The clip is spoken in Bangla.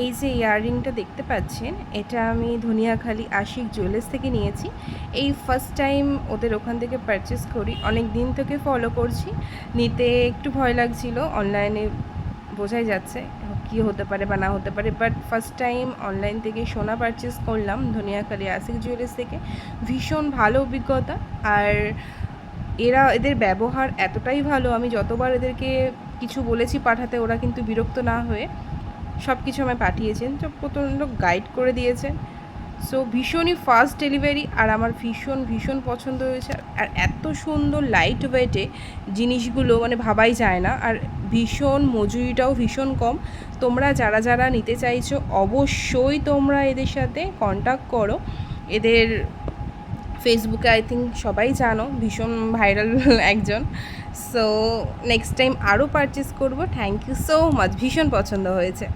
এই যে ইয়াররিংটা দেখতে পাচ্ছেন, এটা আমি ধনিয়াখালি আশিক জুয়েলার্স থেকে নিয়েছি। এই ফার্স্ট টাইম ওদের ওখান থেকে পারচেস করি। অনেক দিন থেকে ফলো করছি, নিতে একটু ভয় লাগছিল, অনলাইনে বোঝাই যাচ্ছে কী হতে পারে বা না হতে পারে, বাট ফার্স্ট টাইম অনলাইন থেকে সোনা পারচেস করলাম ধনিয়াখালি আশিক জুয়েলার্স থেকে। ভীষণ ভালো অভিজ্ঞতা। আর এদের ব্যবহার এতটাই ভালো, আমি যতবার এদেরকে কিছু বলেছি পাঠাতে, ওরা কিন্তু বিরক্ত না হয়ে সব কিছু আমায় পাঠিয়েছেন, তো প্রচণ্ড গাইড করে দিয়েছেন। সো ভীষণই ফাস্ট ডেলিভারি, আর আমার ভীষণ ভীষণ পছন্দ হয়েছে। আর এত সুন্দর লাইট ওয়েটে জিনিসগুলো মানে ভাবাই যায় না, আর ভীষণ মজুরিটাও ভীষণ কম। তোমরা যারা যারা নিতে চাইছো অবশ্যই তোমরা এদের সাথে কন্ট্যাক্ট করো। এদের ফেসবুকে আই থিঙ্ক সবাই জানো, ভীষণ ভাইরাল একজন। সো নেক্সট টাইম আরও পারচেস করবো। থ্যাংক ইউ সো মাচ, ভীষণ পছন্দ হয়েছে।